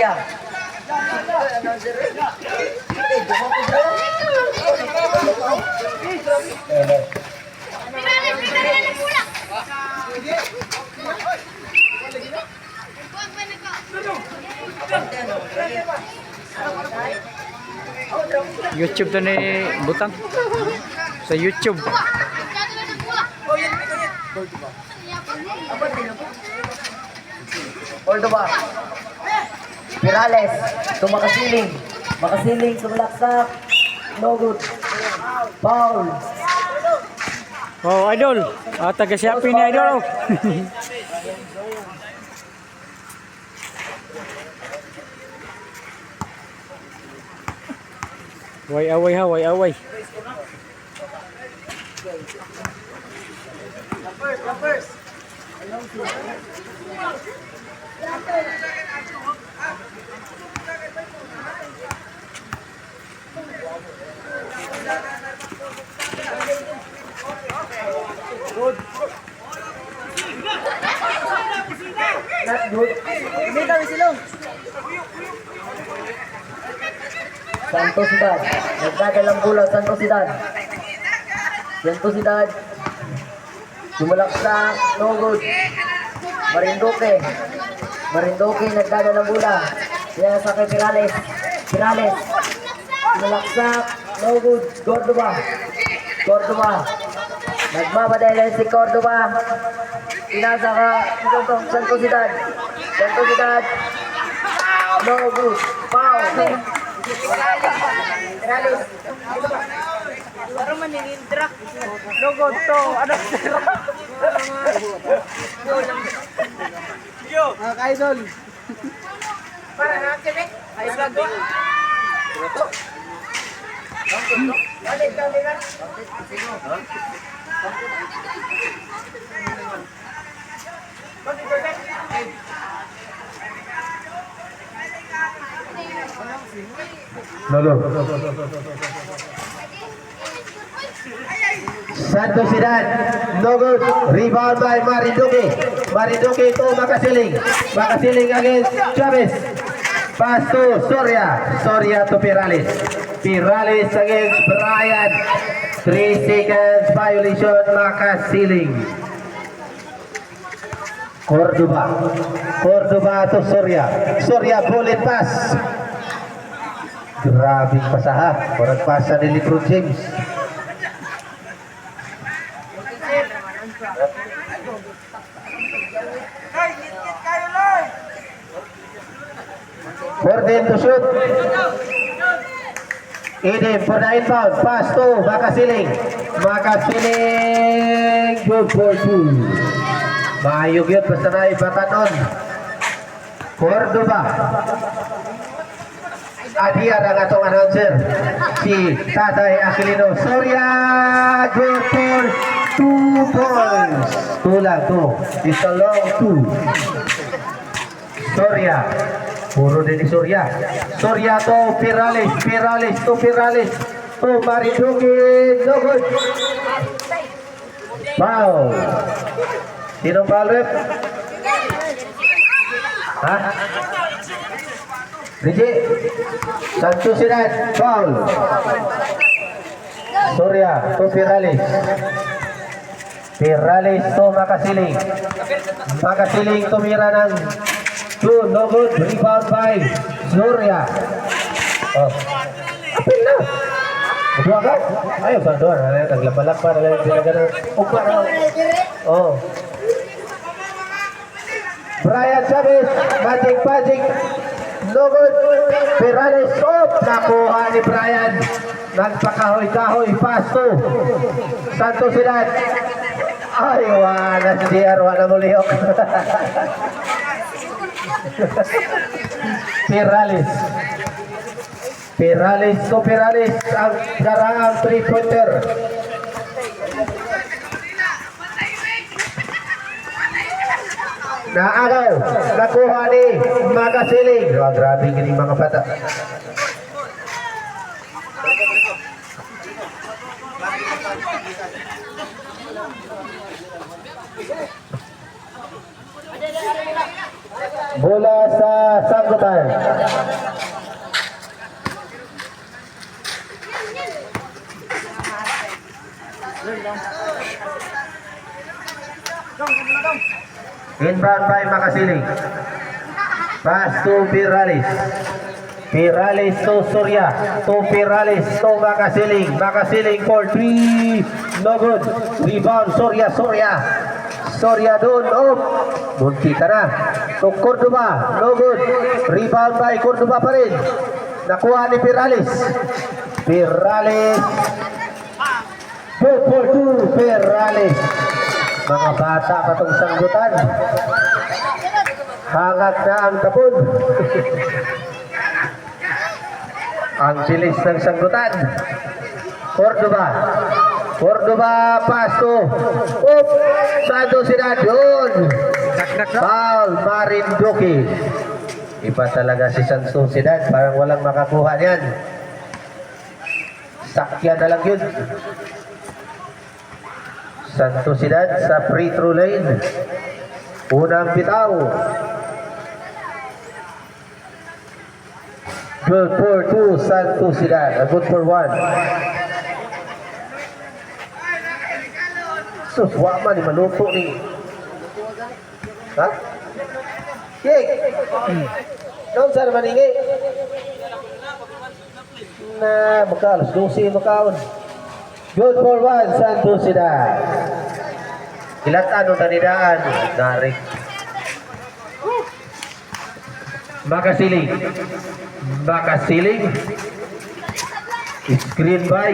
Sorya. YouTube to ni Butang. Sa YouTube. Cordoba. Pirales. Makasiling. Makasiling, sumalaksak. No good. Foul. Oh, idol. Taga Shopee ni idol. Way away ha, way away. Numbers. Good. Not good. Hindi kami silong. Santosidad. Nagdadalang bola Santosidad. Santosidad. Sumalaksak. No good. Marinduque. Marinduque nagdadalang bola. Yan sa kay Pirales. Pirales. Sumalaksak. No good. Cordoba. Cordoba. Nagmamadali si Cordoba. Pinasa ka. Santosidad. Santosidad. No good. Foul. Pirales. Parang maninindra. Logo to. Ano sira? Ka-idol. Para na kami. Ay vlog. Balik kami na. Lolo. Santosidad, no good. Rebound by Marinduque. Marinduque to Makasiling. Makasiling against Chavez. Pass to Sorya. Sorya to Pirales. Pirales against Brian. 3 seconds violation Makasiling. Cordoba. Cordoba to Sorya. Sorya bullet pass. Grabing pasaha. Parang pasa ni LeBron James. For them to shoot. Eden for the inbound. Pass to Makasiling. Makasiling. Good for two. Mayog yun. Basta na ibatanon. Cordoba. Adiar ang atong announcer. Si Tatay Aquilino. Sorya. Good for 2 points. 2 lang. 2. It's a long 2. Sorya. Puro din ni Sorya. Sorya to Pirales. Pirales to Pirales. To Marinduque. No good. Wow. Sinong foul rep? Ha? Riji. Santosidad. Foul. Sorya to Pirales. Pirales to Makasiling. Makasiling tumira ng 2, no good. Rebound by Sorya. Oh. Apil na. Dua ka? Ayaw sa doon. Naglabalak pa. Oh. Brian Chavez. Magic. No good. Pirales. Oh. Nakuha ni Brian. Nagpakahoy-kahoy. Pass to Santosidad. Ay, wala si DR. Wala mulihok. Pirales. Pirales to Pirales. Ang garaang 3-pointer. Naagaw. Nakuha ni Makasiling. Oh, grabe yung mga bata. Bola sa sanggutan. Inbound by Makasiling. Pass to Pirales. Pirales to Surya. To Pirales to Makasiling. Makasiling for 3. No good. Rebound Surya. Surya doon. Oh. Munti ka na. To Cordoba. No good. Rebound by Cordoba pa rin. Nakuha ni Pirales. Pirales. Good for 2. Pirales. Mga bata pa itong sanggutan. Hangat na ang tapon. Ang bilis ng sanggutan. Cordoba paso. Up. Santos Ciudad yun. Foul Marinduque. Iba talaga si Santos Ciudad. Parang walang makakuha niyan. Sakya na lang yun. Santos Ciudad sa free throw lane. Unang bitaw. Good for 2 Santos Ciudad. Good for 1. Sus, wama ni maluto ni. Ha? Kik. Noon saan maningi? Na, makalas 12 makaon. Good for 1 Santos Ciudad. Ilan tanong tanidaan? Narik. Makasiling. Screen by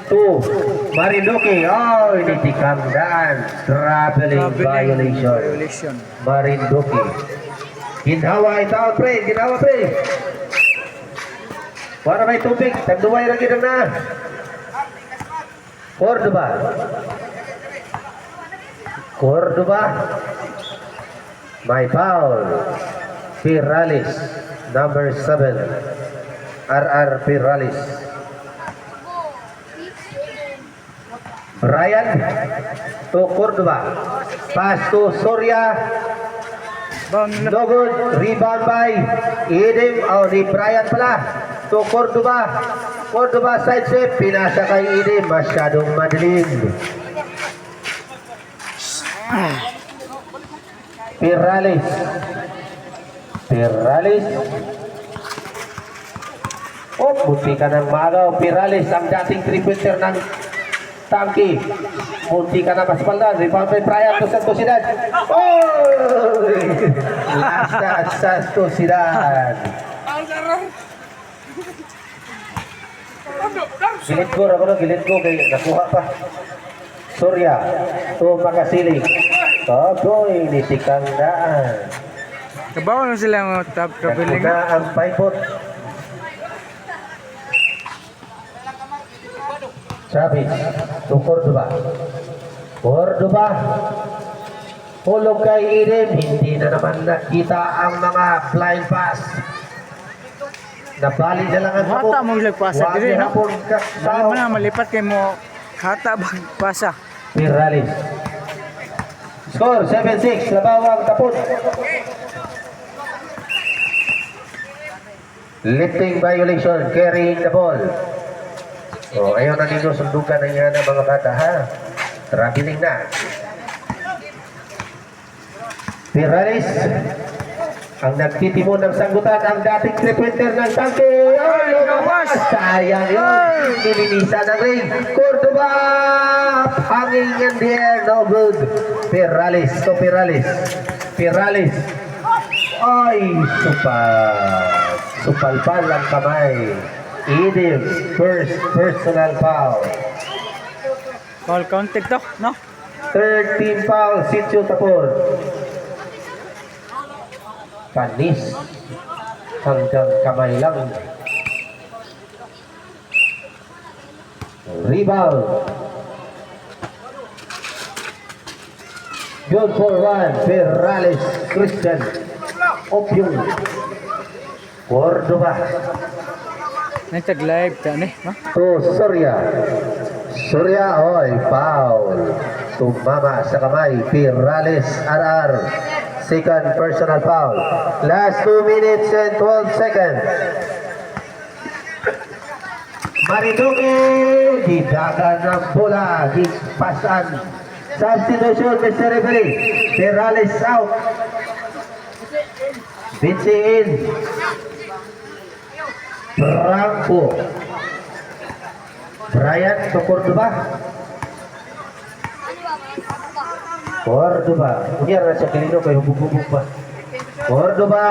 2 Marinduque. Oh, initikang daan. Traveling violation. Marinduque. Ginhawa itaon pre. Ginhawa pre. Para may tubig. Tagduway lagi na. Cordoba. My foul. Pirales. Number 7. RR Pirales. Brian to Cordoba. Pass to Surya. No good. Rebound by Edim. Ni Brian pala. To Cordoba. Cordoba side step. Pinasa kay Edim. Masyadong madilim. Pirales. Oh, munti ka ng magaw. Pirales, ang dating 3-pointer ng Tangki. Munti ka na maspaldan. Rebound by Brian to Santos Ciudad. Oh! Last na Santos Ciudad. Gilid ko. Kaya nakuha pa. Surya to Makasiling. Togoy, nitikang daan. Kabawa na sila ng traveling. Naguna ang paipot. Chavez to Cordoba. Hulog kay Edim. Hindi na naman nakita ang mga flying pass. Nabali na lang ang Hata mo lagpasa dire no. Dahil Sao. mo na malipat kay mo hata bang pasa. Pirales. Score 7-6. Labaw ang tapon. Lifting violation. Carrying the ball. So, ayaw na ninyo sundukan na yan ng mga bata, ha? Traveling na. Pirales. Ang nagtitimo ng sanggutan, ang dating 3-pointer ng Tangke. Ay, lumabas! Sayang yun. Nilinisan ng ring. Cordoba! Hanging in the air. No good. Pirales. Ay, supalpal ang kamay. Edim, first personal foul. Foul counted to, no? 13 foul, Sitio Tapon. Panis. Hanggang kamay lang. Rebound. Good for 1. Pirales, Christian. Opium. Cordoba. Nagtag-live ka ni, no? To Surya, oy, foul. Tumama sa kamay. Pirales, RR. second personal foul. Last 2 minutes and 12 seconds. Marinduque, didagan ng bola, pasan. Substitution, Mr. Referee. Perales out. Vinci in. Franco. Brian to Cordoba. Cordoba. Unyar na siya kilino kayo hubog-hubog pa. Cordoba.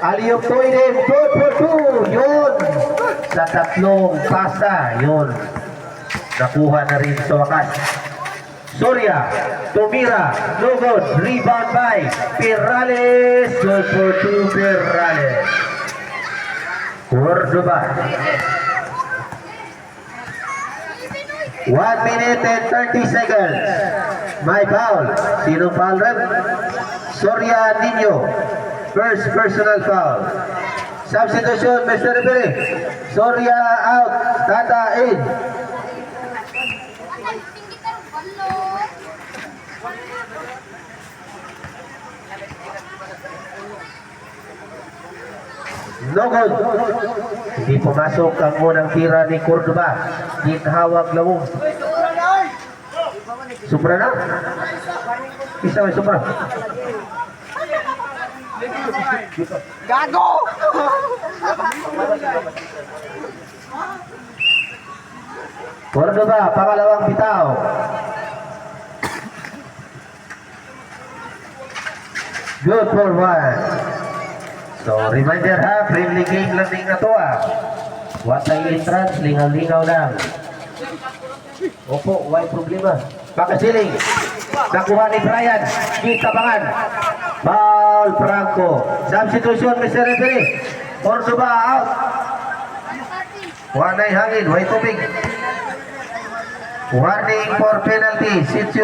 Aliyok to inin. 2 for 2. Yun. Sa tatlong pasa. Yun. Nakuha na rin sa wakas. Soria. Tumira. No good. Rebound by Perales. 2 for 2 Perales. Cordoba. 1 minute and 30 seconds. My foul. Sinong foul rep? Soria Nino. First personal foul. Substitution, Mr. Referee. Soria out. Tata in. No good. Hindi pumasok ang unang tira ni Cordoba. Ginhawag lawong. Sobra na? Isa may sobra. Gago! Cordoba, pangalawang bitaw. Good for 1. So, reminder ha, friendly game lang din na to ah. Watay entrance, lingaw-lingaw lang. Opo, why problema? Pakasiling. Nakuha ni Brian. Kitabangan. Foul Franco. Substitution, Mr. Referee. Cordoba out. Wanay hangin, way tubig. Warning for penalty. Sitio